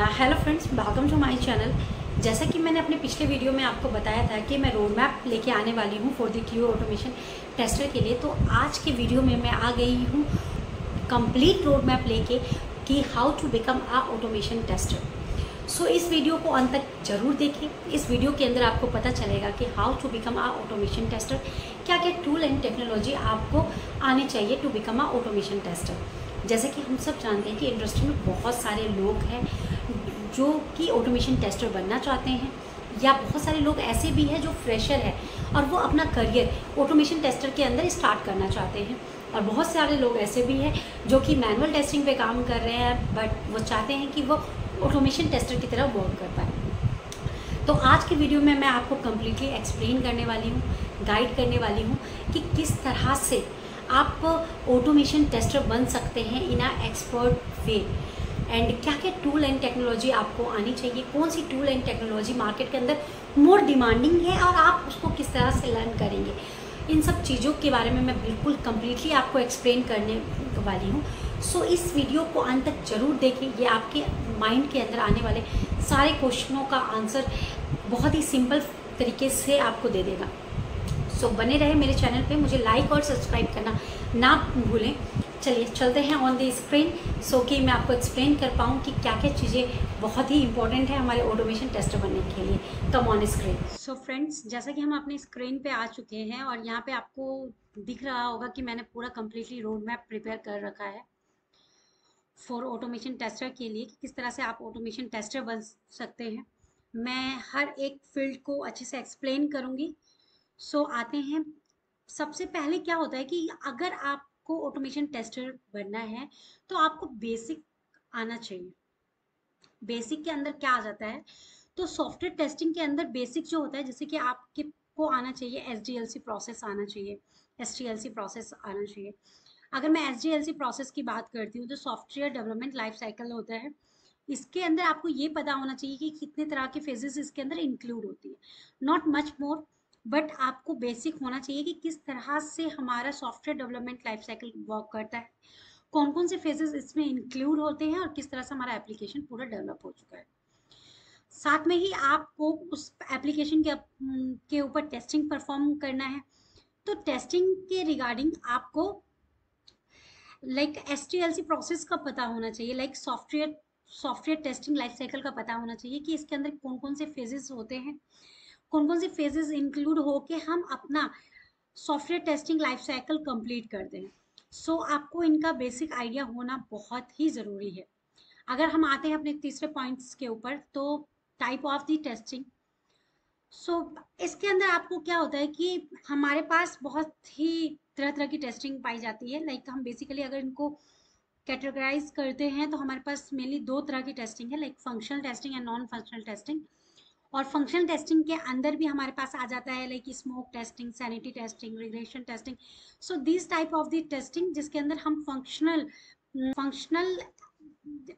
Hello friends, welcome to my channel. जैसा कि मैंने अपने पिछले वीडियो में आपको बताया था कि मैं रोड मैप लेके आने वाली हूँ for the Q automation tester के लिए। तो आज के वीडियो में मैं आ गई हूँ कंप्लीट रोड मैप लेके कि how to become a automation tester. So इस वीडियो को अंत तक जरूर देखें। इस वीडियो के अंदर आपको पता चलेगा कि how to become a automation tester, क्या क्या टूल एंड टेक्नोलॉजी आपको आनी चाहिए to become a automation tester. जैसे कि हम सब जानते हैं कि इंडस्ट्री में बहुत सारे लोग हैं जो कि ऑटोमेशन टेस्टर बनना चाहते हैं, या बहुत सारे लोग ऐसे भी हैं जो फ्रेशर है और वो अपना करियर ऑटोमेशन टेस्टर के अंदर स्टार्ट करना चाहते हैं। और बहुत सारे लोग ऐसे भी हैं जो कि मैनुअल टेस्टिंग पे काम कर रहे हैं, बट वो चाहते हैं कि वो ऑटोमेशन टेस्टर की तरह वर्क कर पाए। तो आज के वीडियो में मैं आपको कम्प्लीटली एक्सप्लेन करने वाली हूँ, गाइड करने वाली हूँ कि किस तरह से आप ऑटोमेशन टेस्टर बन सकते हैं इन अ एक्सपर्ट वे, एंड क्या क्या टूल एंड टेक्नोलॉजी आपको आनी चाहिए, कौन सी टूल एंड टेक्नोलॉजी मार्केट के अंदर मोर डिमांडिंग है और आप उसको किस तरह से लर्न करेंगे। इन सब चीज़ों के बारे में मैं बिल्कुल कम्प्लीटली आपको एक्सप्लेन करने वाली हूँ। सो इस वीडियो को अंत तक जरूर देखें। ये आपके माइंड के अंदर आने वाले सारे क्वेश्चनों का आंसर बहुत ही सिंपल तरीके से आपको दे देगा। सो बने रहे मेरे चैनल पे, मुझे लाइक और सब्सक्राइब करना ना भूलें। चलिए चलते हैं ऑन द स्क्रीन, सो कि मैं आपको एक्सप्लेन कर पाऊँ कि क्या क्या चीज़ें बहुत ही इंपॉर्टेंट है हमारे ऑटोमेशन टेस्टर बनने के लिए। Come on screen. So friends, जैसा कि हम अपने स्क्रीन पे आ चुके हैं और यहाँ पे आपको दिख रहा होगा कि मैंने पूरा कम्प्लीटली रोड मैप प्रिपेयर कर रखा है फॉर ऑटोमेशन टेस्टर के लिए कि किस तरह से आप ऑटोमेशन टेस्टर बन सकते हैं। मैं हर एक फील्ड को अच्छे से एक्सप्लेन करूँगी। सो आते हैं, सबसे पहले क्या होता है कि अगर आपको ऑटोमेशन टेस्टर बनना है तो आपको बेसिक आना चाहिए। बेसिक के अंदर क्या आ जाता है, तो सॉफ्टवेयर टेस्टिंग के अंदर बेसिक जो होता है, जैसे कि आपके को आना चाहिए SDLC प्रोसेस आना चाहिए, STLC प्रोसेस आना चाहिए। अगर मैं SDLC प्रोसेस की बात करती हूँ तो सॉफ्टवेयर डेवलपमेंट लाइफ साइकिल होता है। इसके अंदर आपको ये पता होना चाहिए कि कितने तरह के फेजेस इसके अंदर इंक्लूड होती है, नॉट मच मोर, बट आपको बेसिक होना चाहिए कि किस तरह से हमारा software development life cycle work करता है, कौन कौन से फेजेस इसमें इंक्लूड होते हैं और किस तरह से हमारा एप्लीकेशन पूरा डेवलप हो चुका है। साथ में ही आपको उस एप्लीकेशन के ऊपर टेस्टिंग परफॉर्म करना है। तो टेस्टिंग के रिगार्डिंग आपको लाइक STLC प्रोसेस का पता होना चाहिए, like software testing life cycle का पता होना चाहिए कि इसके अंदर कौन कौन से फेजेस होते हैं, कौन कौन से फेजेस इंक्लूड होके हम अपना software testing life cycle complete करते हैं। सो आपको इनका बेसिक आइडिया होना बहुत ही ज़रूरी है। अगर हम आते हैं अपने तीसरे पॉइंट्स के ऊपर, तो टाइप ऑफ दी टेस्टिंग। सो इसके अंदर आपको क्या होता है कि हमारे पास बहुत ही तरह तरह की टेस्टिंग पाई जाती है। लाइक हम बेसिकली अगर इनको कैटेगराइज करते हैं तो हमारे पास मेनली दो तरह की टेस्टिंग है, like functional testing and non functional testing. और फंक्शनल टेस्टिंग के अंदर भी हमारे पास आ जाता है like smoke testing, sanity testing, regression testing. So this type of the testing जिसके अंदर हम फंक्शनल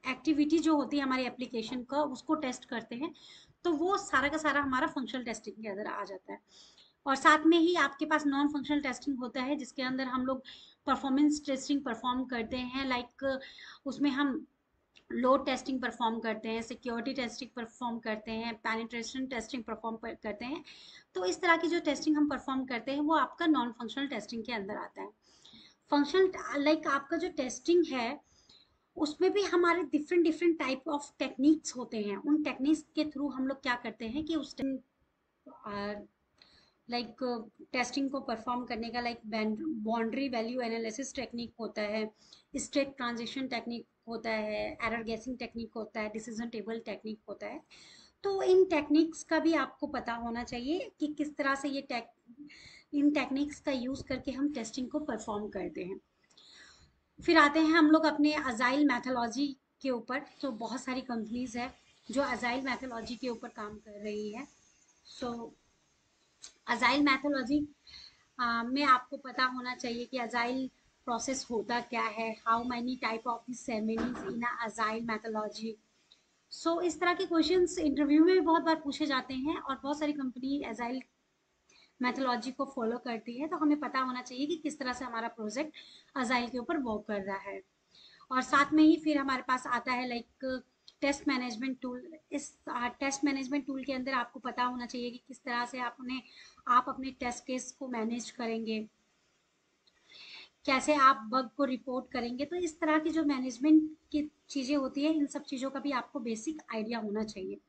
एक्टिविटी जो होती है हमारी एप्लीकेशन का उसको टेस्ट करते हैं, तो वो सारा का सारा हमारा फंक्शनल टेस्टिंग के अंदर आ जाता है। और साथ में ही आपके पास नॉन फंक्शनल टेस्टिंग होता है जिसके अंदर हम लोग परफॉर्मेंस टेस्टिंग परफॉर्म करते हैं, लाइक उसमें हम लोड टेस्टिंग परफॉर्म करते हैं, सिक्योरिटी टेस्टिंग परफॉर्म करते हैं, पेनिट्रेशन टेस्टिंग परफॉर्म करते हैं। तो इस तरह की जो टेस्टिंग हम परफॉर्म करते हैं वो आपका नॉन फंक्शनल टेस्टिंग के अंदर आता है। फंक्शनल लाइक आपका जो टेस्टिंग है उसमें भी हमारे different different type of techniques होते हैं। उन टेक्निक्स के थ्रू हम लोग क्या करते हैं कि उस लाइक टेस्टिंग को परफॉर्म करने का like boundary value analysis technique होता है, स्टेट ट्रांजिशन टेक्निक होता है, एरर गैसिंग टेक्निक होता है, डिसीजन टेबल टेक्निक होता है। तो इन टेक्निक्स का भी आपको पता होना चाहिए कि किस तरह से इन टेक्निक्स का यूज़ करके हम टेस्टिंग को परफॉर्म करते हैं। फिर आते हैं हम लोग अपने अजाइल मैथोलॉजी के ऊपर। तो बहुत सारी कंपनीज है जो अजाइल मैथोलॉजी के ऊपर काम कर रही है। सो अजाइल मैथोलॉजी में आपको पता होना चाहिए कि अजाइल प्रोसेस होता क्या है, how many type of the ceremonies in agile methodology. So इस तरह के क्वेश्चंस इंटरव्यू में भी बहुत बार पूछे जाते हैं और बहुत सारी कंपनी अजाइल मैथोलॉजी को फॉलो करती है। तो हमें पता होना चाहिए कि किस तरह से हमारा प्रोजेक्ट अजाइल के ऊपर वर्क कर रहा है। और साथ में ही फिर हमारे पास आता है लाइक टेस्ट मैनेजमेंट टूल। इस टेस्ट मैनेजमेंट टूल के अंदर आपको पता होना चाहिए कि किस तरह से आप अपने टेस्ट केस को मैनेज करेंगे, कैसे आप बग को रिपोर्ट करेंगे। तो इस तरह की जो मैनेजमेंट की चीज़ें होती है, इन सब चीज़ों का भी आपको बेसिक आइडिया होना चाहिए।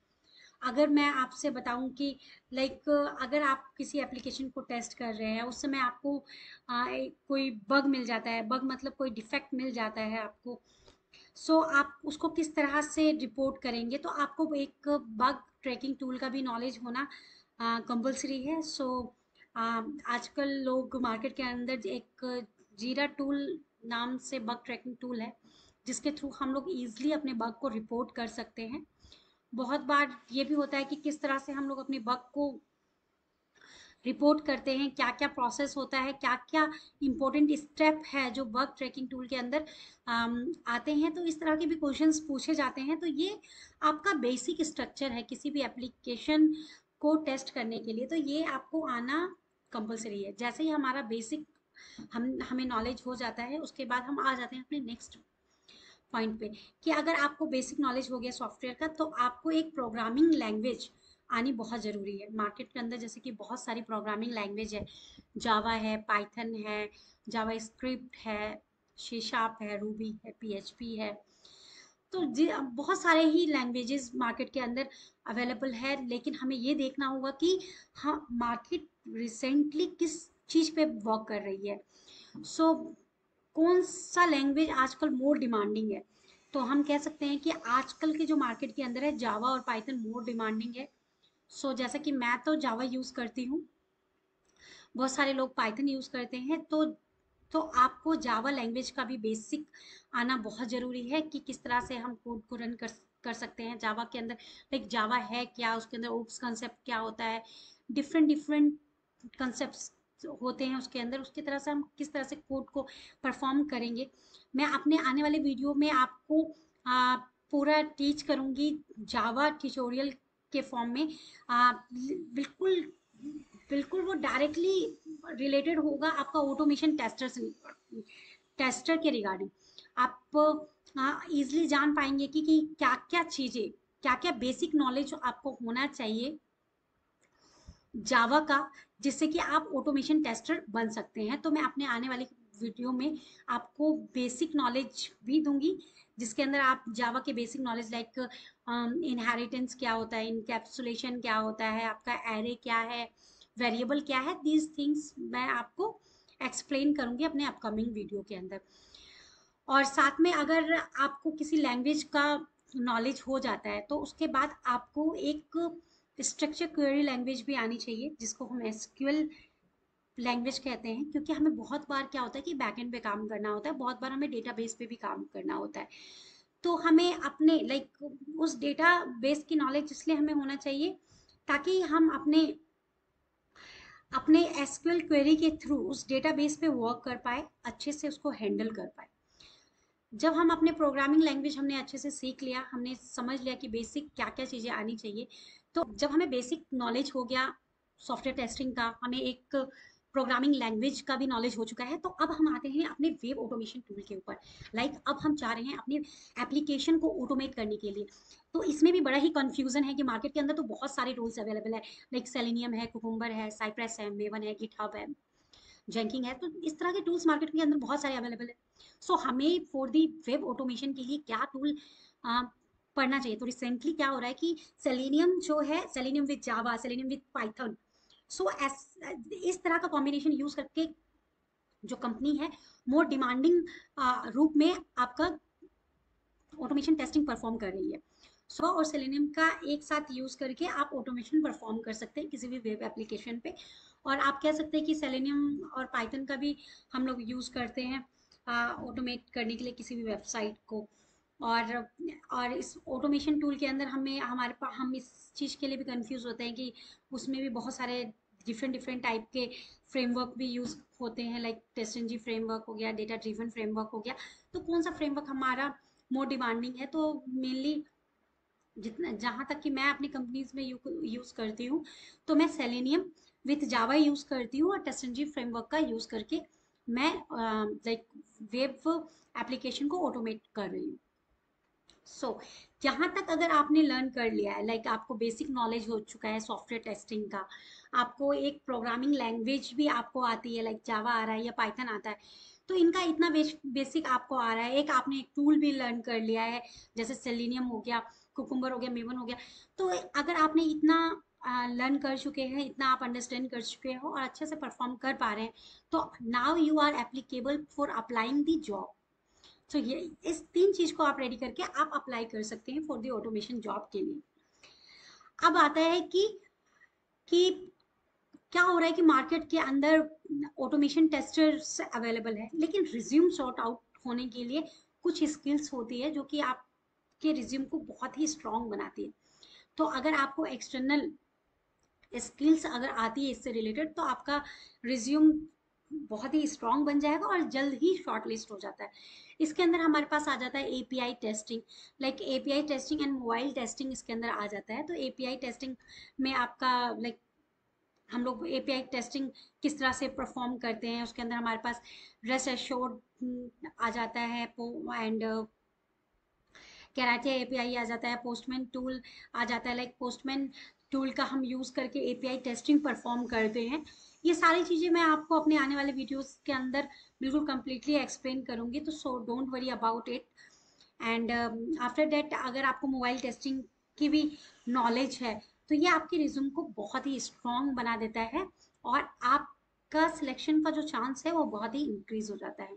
अगर मैं आपसे बताऊं कि लाइक अगर आप किसी एप्लीकेशन को टेस्ट कर रहे हैं, उस समय आपको कोई बग मिल जाता है, बग मतलब कोई डिफेक्ट मिल जाता है आपको, सो आप उसको किस तरह से रिपोर्ट करेंगे। तो आपको एक बग ट्रैकिंग टूल का भी नॉलेज होना कंपलसरी है। सो आजकल लोग मार्केट के अंदर एक जीरा टूल नाम से बग ट्रैकिंग टूल है, जिसके थ्रू हम लोग ईजिली अपने बग को रिपोर्ट कर सकते हैं। बहुत बार ये भी होता है कि किस तरह से हम लोग अपने बग को रिपोर्ट करते हैं, क्या क्या प्रोसेस होता है, क्या क्या इंपॉर्टेंट स्टेप है जो बग ट्रैकिंग टूल के अंदर आते हैं। तो इस तरह के भी क्वेश्चंस पूछे जाते हैं। तो ये आपका बेसिक स्ट्रक्चर है किसी भी एप्लीकेशन को टेस्ट करने के लिए। तो ये आपको आना कंपलसरी है। जैसे ही हमारा बेसिक हमें नॉलेज हो जाता है, उसके बाद हम आ जाते हैं अपने नेक्स्ट पॉइंट पे कि अगर आपको बेसिक नॉलेज हो गया सॉफ्टवेयर का, तो आपको एक प्रोग्रामिंग लैंग्वेज आनी बहुत ज़रूरी है। मार्केट के अंदर जैसे कि बहुत सारी प्रोग्रामिंग लैंग्वेज है, जावा है, पाइथन है, जावा स्क्रिप्ट है, सी शार्प है, रूबी है, पीएचपी है। तो बहुत सारे ही लैंग्वेजेस मार्केट के अंदर अवेलेबल है। लेकिन हमें ये देखना होगा कि हाँ, मार्केट रिसेंटली किस चीज़ पे वर्क कर रही है। सो कौन सा लैंग्वेज आजकल मोर डिमांडिंग है। तो हम कह सकते हैं कि आजकल के जो मार्केट के अंदर है, जावा और पाइथन मोर डिमांडिंग है। जैसा कि मैं तो जावा यूज़ करती हूँ, बहुत सारे लोग पाइथन यूज़ करते हैं। तो आपको जावा लैंग्वेज का भी बेसिक आना बहुत ज़रूरी है कि किस तरह से हम कोड को रन कर सकते हैं जावा के अंदर। लाइक जावा है क्या, उसके अंदर ओप्स कंसेप्ट क्या होता है, डिफरेंट डिफरेंट कंसेप्ट होते हैं उसके अंदर, उसकी तरह से हम किस तरह से कोड को परफॉर्म करेंगे। मैं अपने आने वाले वीडियो में आपको पूरा टीच करूँगी जावा ट्यूटोरियल के फॉर्म में। बिल्कुल बिल्कुल वो डायरेक्टली रिलेटेड होगा आपका ऑटोमेशन टेस्टर से, टेस्टर के रिगार्डिंग। आप इजीली जान पाएंगे कि क्या क्या चीज़ें, क्या क्या बेसिक नॉलेज आपको होना चाहिए जावा का, जिससे कि आप ऑटोमेशन टेस्टर बन सकते हैं। तो मैं अपने आने वाली वीडियो में आपको बेसिक नॉलेज भी दूंगी, जिसके अंदर आप जावा के बेसिक नॉलेज लाइक इनहेरिटेंस क्या होता है, इनकैप्सुलेशन क्या होता है, आपका एरे क्या है, वेरिएबल क्या है, दीज थिंग्स मैं आपको एक्सप्लेन करूंगी अपने अपकमिंग वीडियो के अंदर। और साथ में अगर आपको किसी लैंग्वेज का नॉलेज हो जाता है, तो उसके बाद आपको एक स्ट्रक्चर क्वेरी लैंग्वेज भी आनी चाहिए, जिसको हम एसक्यूएल लैंग्वेज कहते हैं। क्योंकि हमें बहुत बार क्या होता है कि बैकएंड पे काम करना होता है, बहुत बार हमें डेटाबेस पे भी काम करना होता है। तो हमें अपने लाइक उस डेटाबेस की नॉलेज इसलिए हमें होना चाहिए ताकि हम अपने अपने एसक्यूएल क्वेरी के थ्रू उस डेटाबेस पे वर्क कर पाए, अच्छे से उसको हैंडल कर पाए। जब हम अपने प्रोग्रामिंग लैंग्वेज हमने अच्छे से सीख लिया, हमने समझ लिया कि बेसिक क्या क्या चीज़ें आनी चाहिए, तो जब हमें बेसिक नॉलेज हो गया सॉफ्टवेयर टेस्टिंग का, हमें एक प्रोग्रामिंग लैंग्वेज का भी नॉलेज हो चुका है, तो अब हम आते हैं अपने वेब ऑटोमेशन टूल के ऊपर। अब हम चाह रहे हैं अपने एप्लीकेशन को ऑटोमेट करने के लिए। तो इसमें भी बड़ा ही कन्फ्यूजन है कि मार्केट के अंदर तो बहुत सारे टूल्स अवेलेबल है, लाइक सेलेनियम है, कुकुम्बर है, साइप्रस है, मेवन है, गिटहब है, जेंकिंग है। तो इस तरह के टूल्स मार्केट के अंदर बहुत सारे अवेलेबल है। हमें फॉर दी वेब ऑटोमेशन के लिए क्या टूल पढ़ना चाहिए। तो रिसेंटली क्या हो रहा है कि सेलेनियम जो है, selenium with Java, selenium with Python, इस तरह का कॉम्बिनेशन यूज करके जो कंपनी है मोर डिमांडिंग रूप में आपका ऑटोमेशन टेस्टिंग परफॉर्म कर रही है। और सेलेनियम का एक साथ यूज करके आप ऑटोमेशन परफॉर्म कर सकते हैं किसी भी वेब एप्लीकेशन पे। और आप कह सकते हैं कि सेलेनियम और पाइथन का भी हम लोग यूज करते हैं ऑटोमेट करने के लिए किसी भी वेबसाइट को। और इस ऑटोमेशन टूल के अंदर हम इस चीज़ के लिए भी कंफ्यूज होते हैं कि उसमें भी बहुत सारे डिफरेंट डिफरेंट टाइप के फ्रेमवर्क भी यूज होते हैं, लाइक टेस्टनजी फ्रेमवर्क हो गया, डेटा ड्रिवन फ्रेमवर्क हो गया। तो कौन सा फ्रेमवर्क हमारा मोर डिमांडिंग है। तो मेनली जितना जहाँ तक कि मैं अपनी कंपनीज में यूज करती हूँ, तो मैं सेलेनियम विथ जावा यूज करती हूँ और टेस्टनजी फ्रेमवर्क का यूज करके मैं लाइक वेब एप्लीकेशन को ऑटोमेट कर रही हूँ। सो यहाँ तक अगर आपने लर्न कर लिया है, लाइक आपको बेसिक नॉलेज हो चुका है सॉफ्टवेयर टेस्टिंग का, आपको एक प्रोग्रामिंग लैंग्वेज भी आपको आती है, लाइक जावा आ रहा है या पाइथन आता है, तो इनका इतना बेसिक आपको आ रहा है, एक आपने एक टूल भी लर्न कर लिया है जैसे सेलेनियम हो गया, कुकुम्बर हो गया, मेवन हो गया। तो अगर आपने इतना लर्न कर चुके हैं, इतना आप अंडरस्टैंड कर चुके हो और अच्छे से परफॉर्म कर पा रहे हैं, तो now you are applicable for applying the job. तो ये इस 3 चीज को आप रेडी करके आप अप्लाई कर सकते हैं फॉर द ऑटोमेशन जॉब के लिए। अब आता है कि क्या हो रहा है कि मार्केट के अंदर ऑटोमेशन टेस्टर्स अवेलेबल है, लेकिन रिज्यूम सॉर्ट आउट होने के लिए कुछ स्किल्स होती है जो कि आपके रिज्यूम को बहुत ही स्ट्रांग बनाती है। तो अगर आपको एक्सटर्नल स्किल्स अगर आती है इससे रिलेटेड, तो आपका रिज्यूम बहुत ही स्ट्रांग बन जाएगा और जल्द ही शॉर्टलिस्ट हो जाता है। इसके अंदर हमारे पास आ जाता है API testing, like API testing and mobile testing इसके अंदर आ जाता है। तो एपीआई टेस्टिंग में आपका लाइक हम लोग एपीआई टेस्टिंग किस तरह से परफॉर्म करते हैं, उसके अंदर हमारे पास रेस्ट एश्योर्ड आ जाता है एंड कैराटे एपीआई आ जाता है, पोस्टमैन टूल आ जाता है, लाइक पोस्टमैन टूल का हम यूज़ करके एपीआई टेस्टिंग परफॉर्म करते हैं। ये सारी चीज़ें मैं आपको अपने आने वाले वीडियोस के अंदर बिल्कुल कंप्लीटली एक्सप्लेन करूंगी, तो so don't worry about it. And after that अगर आपको मोबाइल टेस्टिंग की भी नॉलेज है, तो ये आपके रिज्यूम को बहुत ही स्ट्रॉन्ग बना देता है और आपका सिलेक्शन का जो चांस है वो बहुत ही इंक्रीज हो जाता है।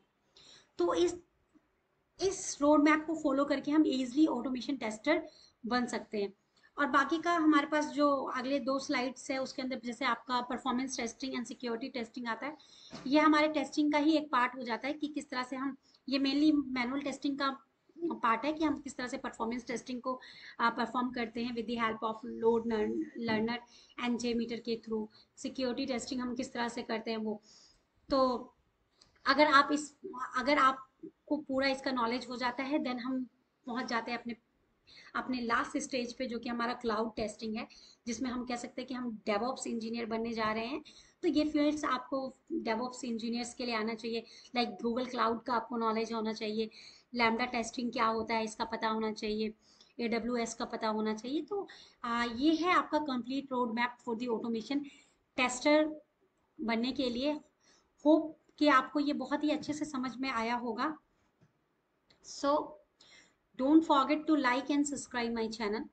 तो इस रोड मैप को फॉलो करके हम इजीली ऑटोमेशन टेस्टर बन सकते हैं। और बाकी का हमारे पास जो अगले 2 स्लाइड्स है उसके अंदर जैसे आपका performance testing and security testing आता है, ये हमारे टेस्टिंग का ही एक पार्ट हो जाता है कि किस तरह से हम, ये मेनली मैनुअल टेस्टिंग का पार्ट है कि हम किस तरह से परफॉर्मेंस टेस्टिंग को परफॉर्म करते हैं with the help of load learner and JMeter के थ्रू। सिक्योरिटी टेस्टिंग हम किस तरह से करते हैं वो। तो अगर आप इस अगर आपको पूरा इसका नॉलेज हो जाता है, देन हम पहुंच जाते हैं अपने अपने लास्ट स्टेज पे, जो कि हमारा क्लाउड टेस्टिंग है, जिसमें हम कह सकते हैं कि हम डेवऑप्स इंजीनियर बनने जा रहे हैं। तो ये फील्ड्स आपको डेवऑप्स इंजीनियर्स के लिए आना चाहिए, लाइक गूगल क्लाउड का आपको नॉलेज होना चाहिए, लैम्डा टेस्टिंग क्या होता है इसका पता होना चाहिए, AWS का पता होना चाहिए। तो ये है आपका complete road map for the automation tester बनने के लिए। होप कि आपको ये बहुत ही अच्छे से समझ में आया होगा। So don't forget to like and subscribe my channel.